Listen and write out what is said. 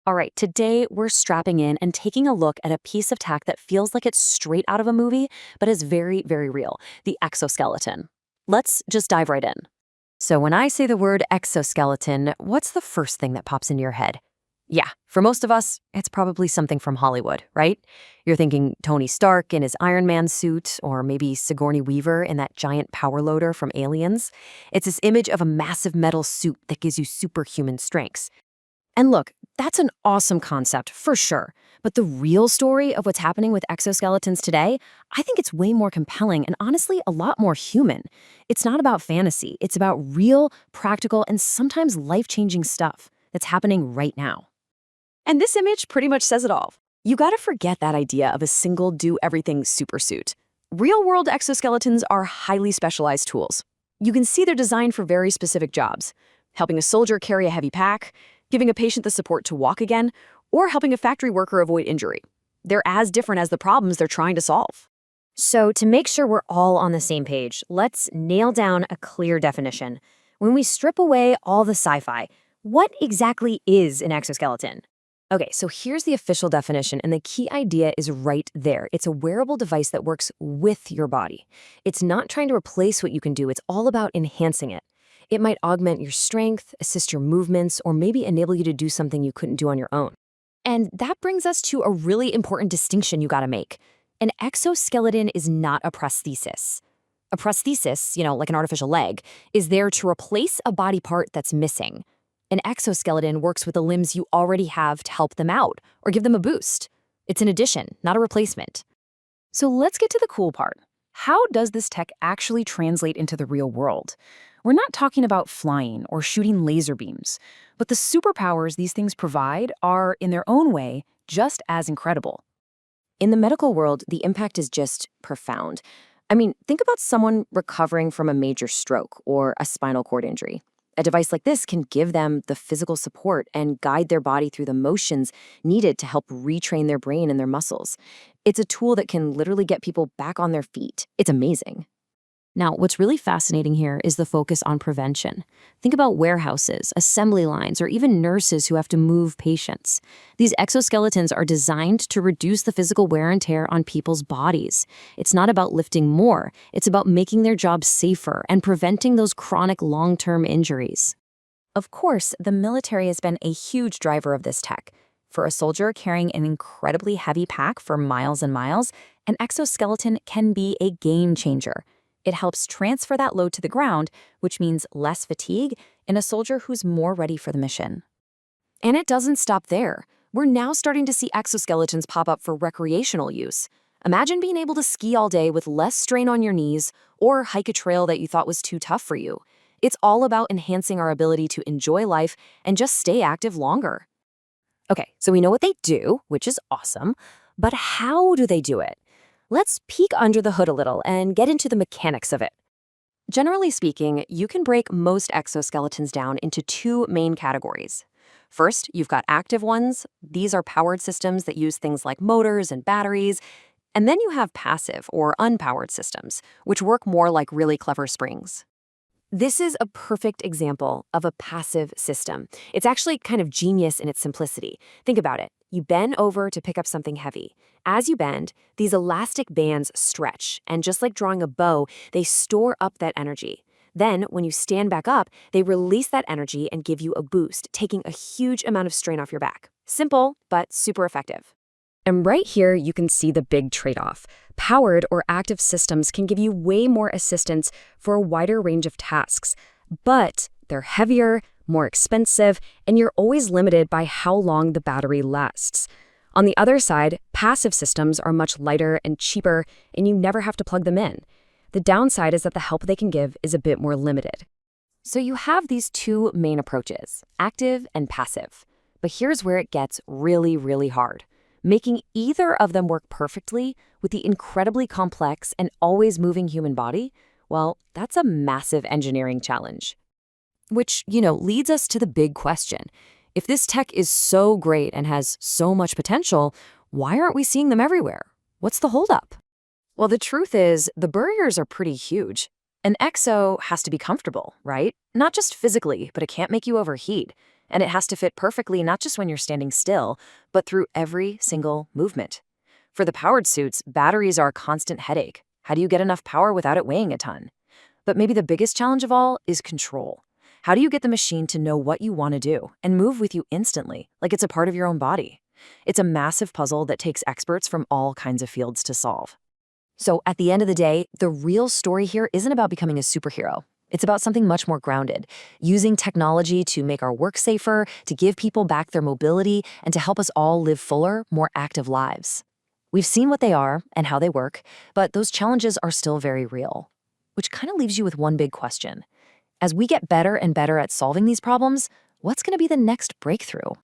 All right, today we're strapping in and taking a look at a piece of tech that feels like it's straight out of a movie, but is very, very real, the exoskeleton. Let's just dive right in. So when I say the word exoskeleton, what's the first thing that pops into your head? Yeah, for most of us, it's probably something from Hollywood, right? You're thinking Tony Stark in his Iron Man suit, or maybe Sigourney Weaver in that giant power loader from Aliens. It's this image of a massive metal suit that gives you superhuman strengths. And look, that's an awesome concept, for sure. But the real story of what's happening with exoskeletons today, I think it's way more compelling and honestly a lot more human. It's not about fantasy. It's about real, practical, and sometimes life-changing stuff that's happening right now. And this image pretty much says it all. You gotta forget that idea of a single do-everything supersuit. Real-world exoskeletons are highly specialized tools. You can see they're designed for very specific jobs, helping a soldier carry a heavy pack, giving a patient the support to walk again, or helping a factory worker avoid injury. They're as different as the problems they're trying to solve. So to make sure we're all on the same page, let's nail down a clear definition. When we strip away all the sci-fi, what exactly is an exoskeleton? Okay, so here's the official definition, and the key idea is right there. It's a wearable device that works with your body. It's not trying to replace what you can do, it's all about enhancing it. It might augment your strength, assist your movements, or maybe enable you to do something you couldn't do on your own. And that brings us to a really important distinction you gotta make. An exoskeleton is not a prosthesis. A prosthesis, like an artificial leg, is there to replace a body part that's missing. An exoskeleton works with the limbs you already have to help them out or give them a boost. It's an addition, not a replacement. So let's get to the cool part. How does this tech actually translate into the real world? We're not talking about flying or shooting laser beams, but the superpowers these things provide are, in their own way, just as incredible. In the medical world, the impact is just profound. I mean, think about someone recovering from a major stroke or a spinal cord injury. A device like this can give them the physical support and guide their body through the motions needed to help retrain their brain and their muscles. It's a tool that can literally get people back on their feet. It's amazing. Now, what's really fascinating here is the focus on prevention. Think about warehouses, assembly lines, or even nurses who have to move patients. These exoskeletons are designed to reduce the physical wear and tear on people's bodies. It's not about lifting more, it's about making their jobs safer and preventing those chronic long-term injuries. Of course, the military has been a huge driver of this tech. For a soldier carrying an incredibly heavy pack for miles and miles, an exoskeleton can be a game changer. It helps transfer that load to the ground, which means less fatigue in a soldier who's more ready for the mission. And it doesn't stop there. We're now starting to see exoskeletons pop up for recreational use. Imagine being able to ski all day with less strain on your knees or hike a trail that you thought was too tough for you. It's all about enhancing our ability to enjoy life and just stay active longer. Okay, so we know what they do, which is awesome, but how do they do it? Let's peek under the hood a little and get into the mechanics of it. Generally speaking, you can break most exoskeletons down into two main categories. First, you've got active ones. These are powered systems that use things like motors and batteries. And then you have passive or unpowered systems, which work more like really clever springs. This is a perfect example of a passive system. It's actually kind of genius in its simplicity. Think about it. You bend over to pick up something heavy. As you bend, these elastic bands stretch, and just like drawing a bow, they store up that energy. Then, when you stand back up, they release that energy and give you a boost, taking a huge amount of strain off your back. Simple, but super effective. And right here, you can see the big trade-off. Powered or active systems can give you way more assistance for a wider range of tasks, but they're heavier, more expensive, and you're always limited by how long the battery lasts. On the other side, passive systems are much lighter and cheaper, and you never have to plug them in. The downside is that the help they can give is a bit more limited. So you have these two main approaches, active and passive. But here's where it gets really, really hard. Making either of them work perfectly with the incredibly complex and always moving human body, well, that's a massive engineering challenge. Which, leads us to the big question. If this tech is so great and has so much potential, why aren't we seeing them everywhere? What's the holdup? Well, the truth is, the barriers are pretty huge. An exo has to be comfortable, right? Not just physically, but it can't make you overheat. And it has to fit perfectly not just when you're standing still, but through every single movement. For the powered suits, batteries are a constant headache. How do you get enough power without it weighing a ton? But maybe the biggest challenge of all is control. How do you get the machine to know what you want to do and move with you instantly, like it's a part of your own body? It's a massive puzzle that takes experts from all kinds of fields to solve. So at the end of the day, the real story here isn't about becoming a superhero. It's about something much more grounded, using technology to make our work safer, to give people back their mobility, and to help us all live fuller, more active lives. We've seen what they are and how they work, but those challenges are still very real. Which kind of leaves you with one big question. As we get better and better at solving these problems, what's going to be the next breakthrough?